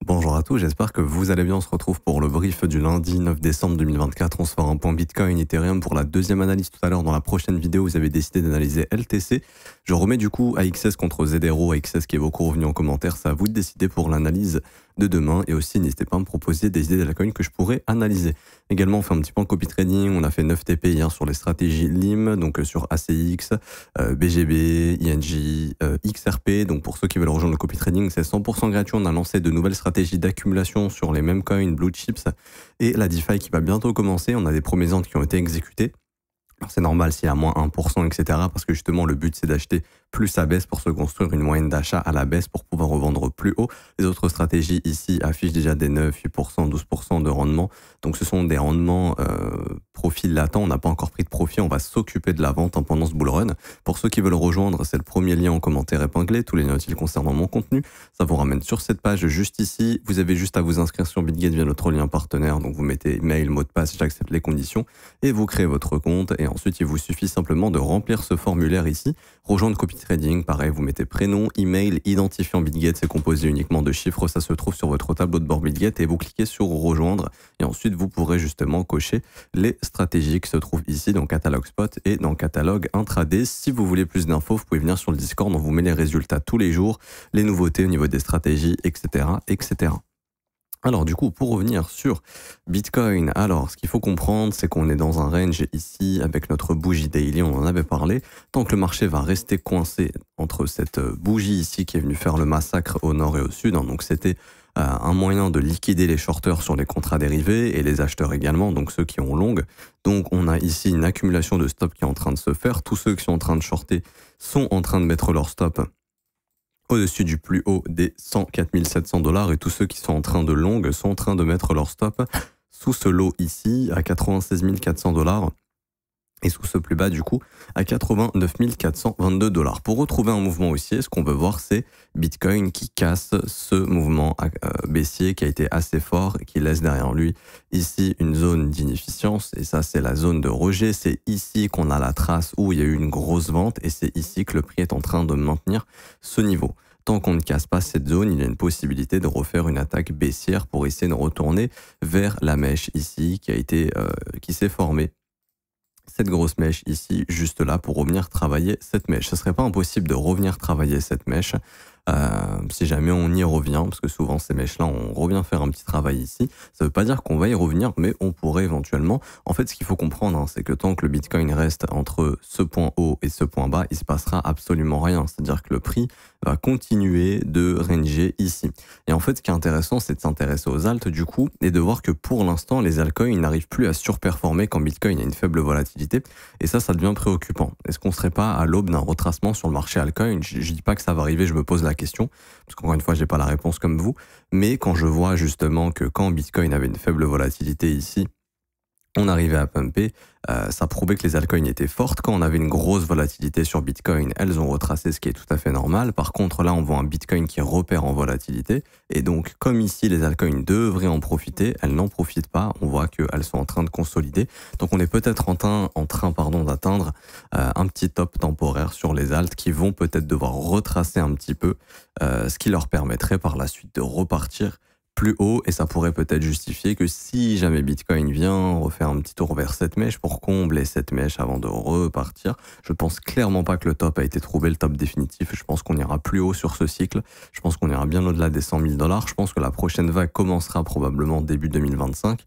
Bonjour à tous, j'espère que vous allez bien. On se retrouve pour le brief du lundi 9 décembre 2024. On se fera un point Bitcoin, Ethereum pour la deuxième analyse tout à l'heure. Dans la prochaine vidéo, vous avez décidé d'analyser LTC. Je remets du coup AXS contre ZRO, AXS qui est beaucoup revenu en commentaire. C'est à vous de décider pour l'analyse de demain. Et aussi, n'hésitez pas à me proposer des idées d'altcoin que je pourrais analyser. Également, on fait un petit point copy trading. On a fait 9 TP hier sur les stratégies LIM, donc sur ACX, BGB, INJ, XRP. Donc pour ceux qui veulent rejoindre le copy trading, c'est 100% gratuit. On a lancé de nouvelles stratégies d'accumulation sur les mêmes coins, Blue Chips et la DeFi qui va bientôt commencer. On a des premiers ordres qui ont été exécutés. Alors c'est normal s'il y a moins 1%, etc. Parce que justement, le but, c'est d'acheter plus à baisse pour se construire une moyenne d'achat à la baisse pour pouvoir revendre plus haut. Les autres stratégies ici affichent déjà des 9, 8%, 12% de rendement. Donc ce sont des rendements profil latent. On n'a pas encore pris de profit. On va s'occuper de la vente pendant ce bull run. Pour ceux qui veulent rejoindre, c'est le premier lien en commentaire épinglé. Tous les liens utiles concernant mon contenu. Ça vous ramène sur cette page juste ici. Vous avez juste à vous inscrire sur BitGet via notre lien partenaire. Donc vous mettez mail, mot de passe, j'accepte les conditions et vous créez votre compte. Et ensuite, il vous suffit simplement de remplir ce formulaire ici. Rejoindre copy trading, pareil, vous mettez prénom, email, identifiant BitGet, c'est composé uniquement de chiffres, ça se trouve sur votre tableau de bord BitGet et vous cliquez sur rejoindre et ensuite vous pourrez justement cocher les stratégies qui se trouvent ici dans catalogue spot et dans catalogue intraday. Si vous voulez plus d'infos, vous pouvez venir sur le Discord, on vous met les résultats tous les jours, les nouveautés au niveau des stratégies, etc., etc. Alors du coup, pour revenir sur Bitcoin, alors ce qu'il faut comprendre, c'est qu'on est dans un range ici avec notre bougie daily, on en avait parlé. Tant que le marché va rester coincé entre cette bougie ici qui est venue faire le massacre au nord et au sud, donc c'était un moyen de liquider les shorteurs sur les contrats dérivés et les acheteurs également, donc ceux qui ont long. Donc on a ici une accumulation de stop qui est en train de se faire. Tous ceux qui sont en train de shorter sont en train de mettre leur stop au-dessus du plus haut des 104 700 $ et tous ceux qui sont en train de long sont en train de mettre leur stop sous ce lot ici à 96 400 $ et sous ce plus bas du coup à 89 422 $. Pour retrouver un mouvement haussier, ce qu'on veut voir c'est Bitcoin qui casse ce mouvement baissier qui a été assez fort et qui laisse derrière lui ici une zone d'inefficience et ça c'est la zone de rejet. C'est ici qu'on a la trace où il y a eu une grosse vente et c'est ici que le prix est en train de maintenir ce niveau. Tant qu'on ne casse pas cette zone, il y a une possibilité de refaire une attaque baissière pour essayer de retourner vers la mèche ici qui s'est formée. Cette grosse mèche ici, juste là, pour revenir travailler cette mèche. Ce serait pas impossible de revenir travailler cette mèche si jamais on y revient, parce que souvent ces mèches-là, on revient faire un petit travail ici. Ça veut pas dire qu'on va y revenir, mais on pourrait éventuellement. En fait, ce qu'il faut comprendre, c'est que tant que le Bitcoin reste entre ce point haut et ce point bas, il se passera absolument rien. C'est-à-dire que le prix va continuer de ranger ici. Et en fait, ce qui est intéressant, c'est de s'intéresser aux alts du coup et de voir que pour l'instant, les altcoins n'arrivent plus à surperformer quand Bitcoin a une faible volatilité. Et ça devient préoccupant. Est-ce qu'on serait pas à l'aube d'un retracement sur le marché altcoin? Je dis pas que ça va arriver, je me pose la question, parce qu'encore une fois, j'ai pas la réponse comme vous. Mais quand je vois justement que quand Bitcoin avait une faible volatilité ici, on arrivait à pumper, ça prouvait que les altcoins étaient fortes. Quand on avait une grosse volatilité sur Bitcoin, elles ont retracé, ce qui est tout à fait normal. Par contre, là, on voit un Bitcoin qui repère en volatilité. Et donc, comme ici, les altcoins devraient en profiter, elles n'en profitent pas. On voit qu'elles sont en train de consolider. Donc, on est peut-être en train d'atteindre un petit top temporaire sur les alts qui vont peut-être devoir retracer un petit peu, ce qui leur permettrait par la suite de repartir plus haut et ça pourrait peut-être justifier que si jamais Bitcoin vient refaire un petit tour vers cette mèche pour combler cette mèche avant de repartir, je pense clairement pas que le top a été trouvé, le top définitif. Je pense qu'on ira plus haut sur ce cycle. Je pense qu'on ira bien au-delà des 100 000 $. Je pense que la prochaine vague commencera probablement début 2025.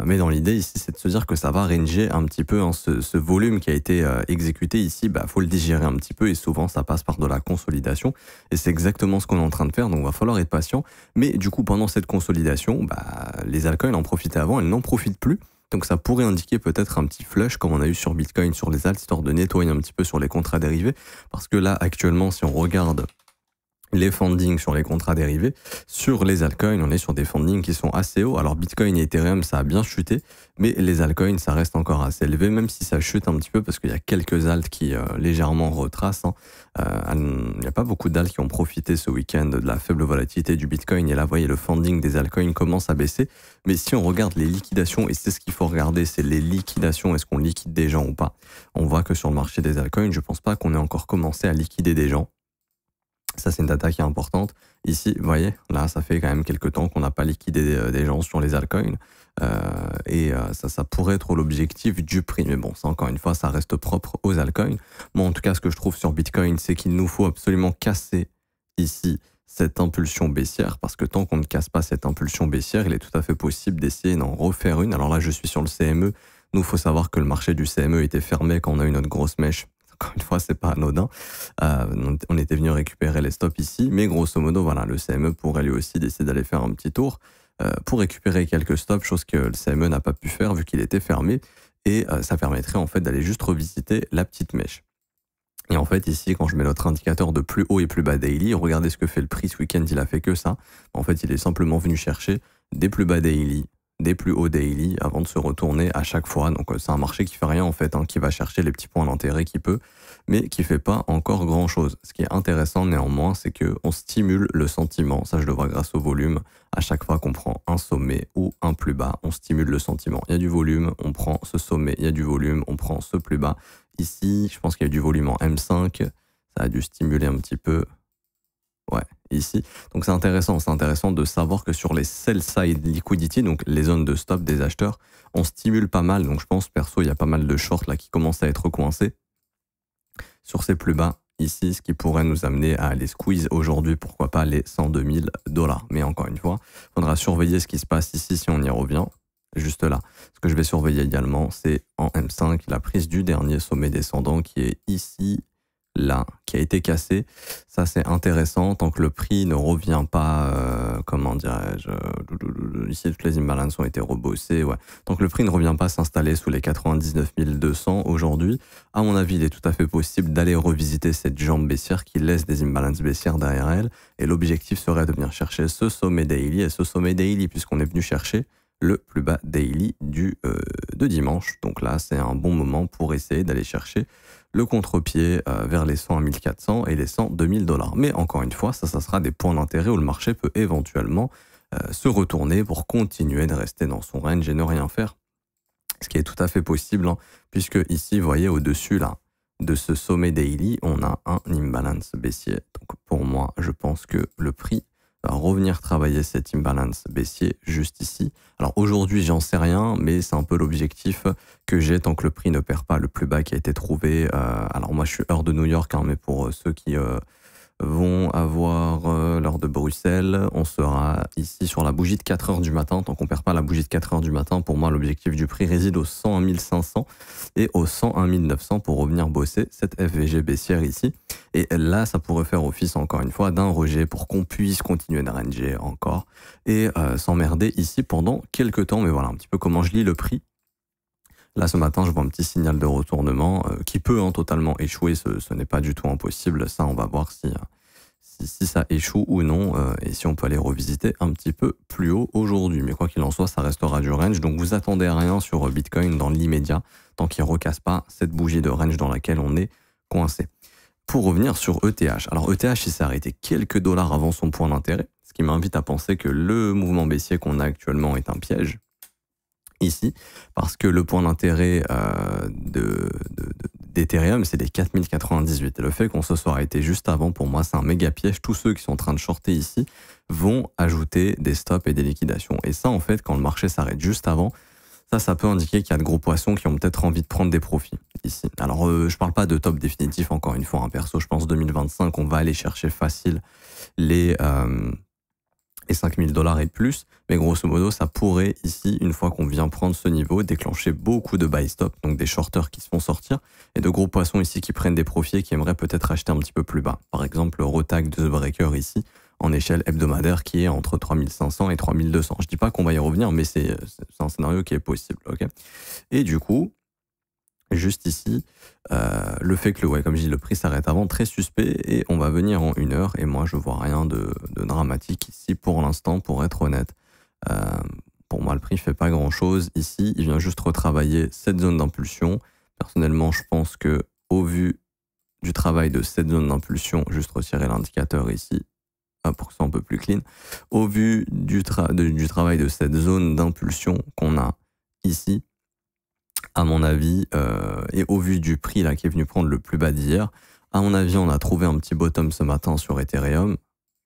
Mais dans l'idée ici, c'est de se dire que ça va ranger un petit peu ce volume qui a été exécuté ici. Faut le digérer un petit peu et souvent ça passe par de la consolidation et c'est exactement ce qu'on est en train de faire. Donc il va falloir être patient. Mais du coup, pendant cette consolidation, les altcoins en profitaient avant, elles n'en profitent plus. Donc ça pourrait indiquer peut-être un petit flush comme on a eu sur Bitcoin, sur les alts, histoire de nettoyer un petit peu sur les contrats dérivés. Parce que là, actuellement, si on regarde les fundings sur les contrats dérivés, sur les altcoins, on est sur des fundings qui sont assez hauts. Alors Bitcoin et Ethereum, ça a bien chuté, mais les altcoins, ça reste encore assez élevé, même si ça chute un petit peu, parce qu'il y a quelques alts qui légèrement retracent. Il n'y a pas beaucoup d'alts qui ont profité ce week-end de la faible volatilité du Bitcoin, et là, vous voyez, le funding des altcoins commence à baisser. Mais si on regarde les liquidations, et c'est ce qu'il faut regarder, c'est les liquidations, est-ce qu'on liquide des gens ou pas? On voit que sur le marché des altcoins, je pense pas qu'on ait encore commencé à liquider des gens. Ça, c'est une data qui est importante. Ici, vous voyez, là, ça fait quand même quelques temps qu'on n'a pas liquidé des gens sur les altcoins. Ça pourrait être l'objectif du prix. Mais bon, ça, encore une fois, ça reste propre aux altcoins. Moi, en tout cas, ce que je trouve sur Bitcoin, c'est qu'il nous faut absolument casser ici cette impulsion baissière, parce que tant qu'on ne casse pas cette impulsion baissière, il est tout à fait possible d'essayer d'en refaire une. Alors là, je suis sur le CME. Nous, il faut savoir que le marché du CME était fermé quand on a eu notre grosse mèche. Encore une fois, c'est pas anodin. On était venu récupérer les stops ici, mais grosso modo, voilà, le CME pourrait lui aussi décider d'aller faire un petit tour pour récupérer quelques stops, chose que le CME n'a pas pu faire vu qu'il était fermé, et ça permettrait en fait d'aller juste revisiter la petite mèche. Et en fait, ici, quand je mets notre indicateur de plus haut et plus bas daily, regardez ce que fait le prix ce week-end, il a fait que ça. En fait, il est simplement venu chercher des plus bas daily, des plus hauts daily avant de se retourner à chaque fois. Donc c'est un marché qui fait rien en fait, qui va chercher les petits points d'intérêt qu'il peut, mais qui fait pas encore grand chose. Ce qui est intéressant néanmoins, c'est que on stimule le sentiment. Ça, je le vois grâce au volume. À chaque fois qu'on prend un sommet ou un plus bas, on stimule le sentiment. Il y a du volume, on prend ce sommet. Il y a du volume, on prend ce plus bas. Ici, je pense qu'il y a du volume en M5. Ça a dû stimuler un petit peu. Ouais, ici. Donc c'est intéressant de savoir que sur les sell-side liquidity, donc les zones de stop des acheteurs, on stimule pas mal. Donc je pense, perso, il y a pas mal de shorts là qui commencent à être coincés sur ces plus bas ici, ce qui pourrait nous amener à aller squeeze aujourd'hui, pourquoi pas les 102 000 $. Mais encore une fois, il faudra surveiller ce qui se passe ici si on y revient. Juste là. Ce que je vais surveiller également, c'est en M5, la prise du dernier sommet descendant qui est ici, là, qui a été cassé. Ça, c'est intéressant tant que le prix ne revient pas, comment dirais-je, ici, toutes les imbalances ont été rebossées, ouais. Tant que le prix ne revient pas s'installer sous les 99 200 aujourd'hui, à mon avis, il est tout à fait possible d'aller revisiter cette jambe baissière qui laisse des imbalances baissières derrière elle. Et l'objectif serait de venir chercher ce sommet daily, et ce sommet daily, puisqu'on est venu chercher le plus bas daily de dimanche. Donc là, c'est un bon moment pour essayer d'aller chercher le contre-pied vers les 100 à 1400 et les 102 000 $. Mais encore une fois, ça sera des points d'intérêt où le marché peut éventuellement se retourner pour continuer de rester dans son range et ne rien faire. Ce qui est tout à fait possible, puisque ici, vous voyez, au-dessus là, de ce sommet daily, on a un imbalance baissier. Donc pour moi, je pense que le prix va revenir travailler cet imbalance baissier juste ici. Alors aujourd'hui, j'en sais rien, mais c'est un peu l'objectif que j'ai tant que le prix ne perd pas le plus bas qui a été trouvé. Alors moi, je suis heure de New York, mais pour ceux qui vont avoir l'heure de Bruxelles, on sera ici sur la bougie de 4 heures du matin. Tant qu'on perd pas la bougie de 4 heures du matin, pour moi, l'objectif du prix réside aux 101 500 et aux 101 900 pour revenir bosser cette FVG baissière ici. Et là, ça pourrait faire office, encore une fois, d'un rejet pour qu'on puisse continuer de ranger encore et s'emmerder ici pendant quelques temps. Mais voilà, un petit peu comment je lis le prix. Là, ce matin, je vois un petit signal de retournement qui peut totalement échouer. Ce n'est pas du tout impossible. Ça, on va voir si ça échoue ou non et si on peut aller revisiter un petit peu plus haut aujourd'hui. Mais quoi qu'il en soit, ça restera du range. Donc, vous attendez à rien sur Bitcoin dans l'immédiat tant qu'il ne recasse pas cette bougie de range dans laquelle on est coincé. Pour revenir sur ETH. Alors, ETH, il s'est arrêté quelques dollars avant son point d'intérêt, ce qui m'invite à penser que le mouvement baissier qu'on a actuellement est un piège. Ici, parce que le point d'intérêt d'Ethereum, c'est les 4098. Et le fait qu'on se soit arrêté juste avant, pour moi, c'est un méga piège. Tous ceux qui sont en train de shorter ici vont ajouter des stops et des liquidations. Et ça, en fait, quand le marché s'arrête juste avant, ça peut indiquer qu'il y a de gros poissons qui ont peut-être envie de prendre des profits ici. Alors, je parle pas de top définitif, encore une fois, perso, je pense 2025, on va aller chercher facile les 5 000 $ et plus, mais grosso modo, ça pourrait ici, une fois qu'on vient prendre ce niveau, déclencher beaucoup de buy stop, donc des shorters qui se font sortir, et de gros poissons ici qui prennent des profits et qui aimeraient peut-être acheter un petit peu plus bas. Par exemple, le retag de The Breaker ici, en échelle hebdomadaire, qui est entre 3500 et 3200. Je dis pas qu'on va y revenir, mais c'est un scénario qui est possible, ok. Et du coup, juste ici, le fait que comme je dis, le prix s'arrête avant, très suspect, et on va venir en 1 heure, et moi je vois rien de dramatique ici pour l'instant, pour être honnête. Pour moi, le prix fait pas grand chose ici, il vient juste retravailler cette zone d'impulsion. Personnellement, je pense que au vu du travail de cette zone d'impulsion, juste retirer l'indicateur ici, pour que ce soit un peu plus clean, au vu du travail de cette zone d'impulsion qu'on a ici, à mon avis, et au vu du prix là qui est venu prendre le plus bas d'hier, À mon avis, on a trouvé un petit bottom ce matin sur Ethereum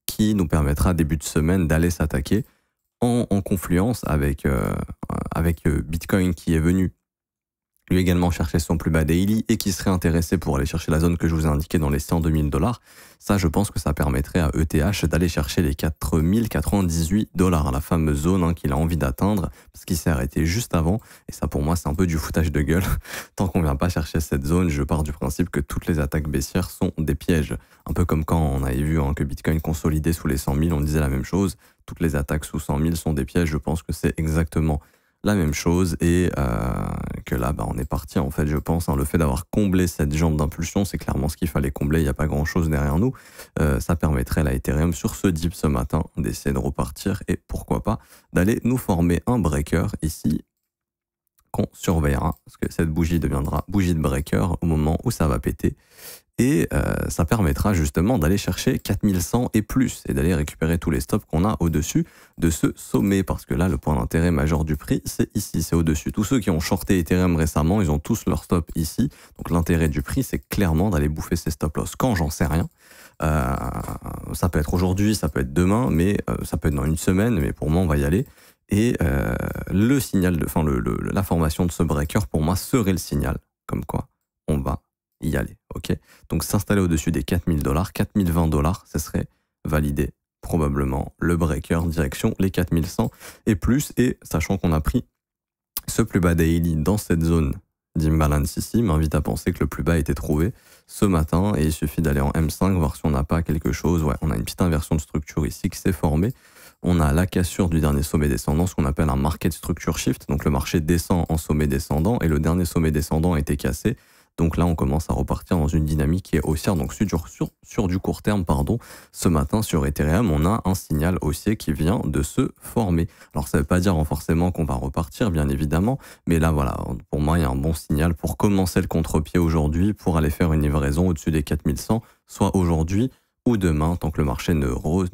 qui nous permettra début de semaine d'aller s'attaquer en confluence avec Bitcoin qui est venu lui également chercher son plus bas daily et qui serait intéressé pour aller chercher la zone que je vous ai indiquée dans les 102 000 $. Ça, je pense que ça permettrait à ETH d'aller chercher les 4 098 $, la fameuse zone qu'il a envie d'atteindre, parce qu'il s'est arrêté juste avant. Et ça, pour moi, c'est un peu du foutage de gueule. Tant qu'on vient pas chercher cette zone, je pars du principe que toutes les attaques baissières sont des pièges. Un peu comme quand on avait vu que Bitcoin consolidait sous les 100 000, on disait la même chose. Toutes les attaques sous 100 000 sont des pièges. Je pense que c'est exactement la même chose et que là on est parti en fait, je pense, le fait d'avoir comblé cette jambe d'impulsion, c'est clairement ce qu'il fallait combler. Il n'y a pas grand chose derrière nous, ça permettrait à Ethereum sur ce dip ce matin d'essayer de repartir et pourquoi pas d'aller nous former un breaker ici qu'on surveillera, parce que cette bougie deviendra bougie de breaker au moment où ça va péter. Et ça permettra justement d'aller chercher 4100 et plus et d'aller récupérer tous les stops qu'on a au-dessus de ce sommet, parce que là, le point d'intérêt majeur du prix, c'est ici, c'est au-dessus. Tous ceux qui ont shorté Ethereum récemment, ils ont tous leur stop ici. Donc l'intérêt du prix, c'est clairement d'aller bouffer ces stop-loss. Quand, j'en sais rien. Ça peut être aujourd'hui, ça peut être demain, mais ça peut être dans une semaine, mais pour moi, on va y aller. Et le signal, la formation de ce breaker, pour moi, serait le signal, comme quoi on va y aller, ok. Donc s'installer au-dessus des 4000 $, 4020 $, ce serait validé probablement le breaker direction les 4100 et plus, et sachant qu'on a pris ce plus bas daily dans cette zone d'imbalance ici, m'invite à penser que le plus bas a été trouvé ce matin et il suffit d'aller en M5 voir si on n'a pas quelque chose. Ouais, on a une petite inversion de structure ici qui s'est formée. On a la cassure du dernier sommet descendant, ce qu'on appelle un market structure shift. Donc le marché descend en sommet descendant et le dernier sommet descendant a été cassé. Donc là, on commence à repartir dans une dynamique qui est haussière. Donc sur du court terme, ce matin sur Ethereum, on a un signal haussier qui vient de se former. Alors ça ne veut pas dire forcément qu'on va repartir, bien évidemment, mais là voilà, pour moi, il y a un bon signal pour commencer le contre-pied aujourd'hui, pour aller faire une livraison au-dessus des 4100, soit aujourd'hui ou demain, tant que le marché ne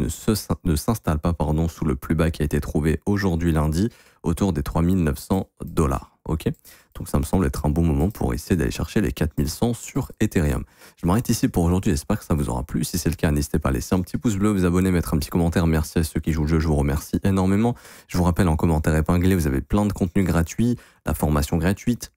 s'installe pas sous le plus bas qui a été trouvé aujourd'hui lundi, autour des 3900 $. Ok, donc ça me semble être un bon moment pour essayer d'aller chercher les 4100 sur Ethereum. Je m'arrête ici pour aujourd'hui, j'espère que ça vous aura plu. Si c'est le cas, n'hésitez pas à laisser un petit pouce bleu, vous abonner, mettre un petit commentaire. Merci à ceux qui jouent le jeu, je vous remercie énormément. Je vous rappelle, en commentaire épinglé, vous avez plein de contenus gratuits, la formation gratuite.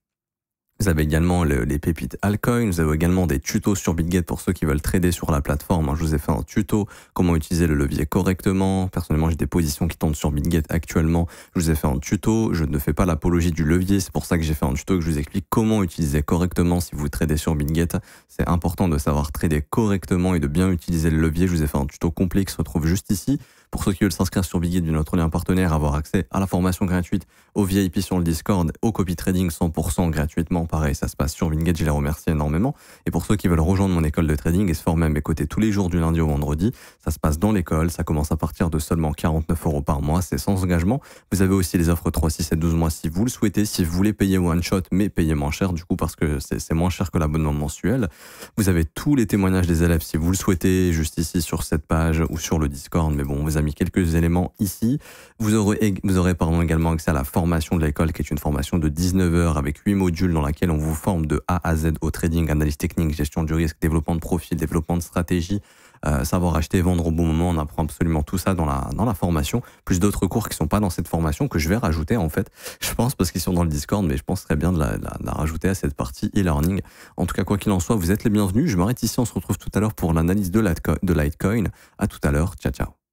Vous avez également les pépites altcoin, vous avez également des tutos sur BitGet pour ceux qui veulent trader sur la plateforme. Je vous ai fait un tuto, comment utiliser le levier correctement. Personnellement, j'ai des positions qui tombent sur BitGet actuellement. Je vous ai fait un tuto, je ne fais pas l'apologie du levier, c'est pour ça que j'ai fait un tuto que je vous explique comment utiliser correctement si vous tradez sur BitGet. C'est important de savoir trader correctement et de bien utiliser le levier. Je vous ai fait un tuto complet qui se retrouve juste ici. Pour ceux qui veulent s'inscrire sur BitGet, de notre lien partenaire, avoir accès à la formation gratuite, au VIP sur le Discord, au copy trading 100% gratuitement. Pareil, ça se passe sur BitGet, je les remercie énormément. Et pour ceux qui veulent rejoindre mon école de trading et se former à mes côtés tous les jours du lundi au vendredi, ça se passe dans l'école, ça commence à partir de seulement 49 € par mois, c'est sans engagement. Vous avez aussi les offres 3, 6 et 12 mois si vous le souhaitez, si vous voulez payer one shot, mais payer moins cher du coup parce que c'est moins cher que l'abonnement mensuel. Vous avez tous les témoignages des élèves si vous le souhaitez, juste ici sur cette page ou sur le Discord, mais bon, on vous a mis quelques éléments ici. Vous aurez également accès à la formation de l'école qui est une formation de 19 heures avec 8 modules dans laquelle on vous forme de A à Z au trading, analyse technique, gestion du risque, développement de profil, développement de stratégie, savoir acheter et vendre au bon moment. On apprend absolument tout ça dans la formation, plus d'autres cours qui sont pas dans cette formation que je vais rajouter en fait, je pense, parce qu'ils sont dans le Discord, mais je pense très bien de la rajouter à cette partie e-learning. En tout cas, quoi qu'il en soit, vous êtes les bienvenus. Je m'arrête ici, on se retrouve tout à l'heure pour l'analyse de Litecoin. À tout à l'heure, ciao ciao.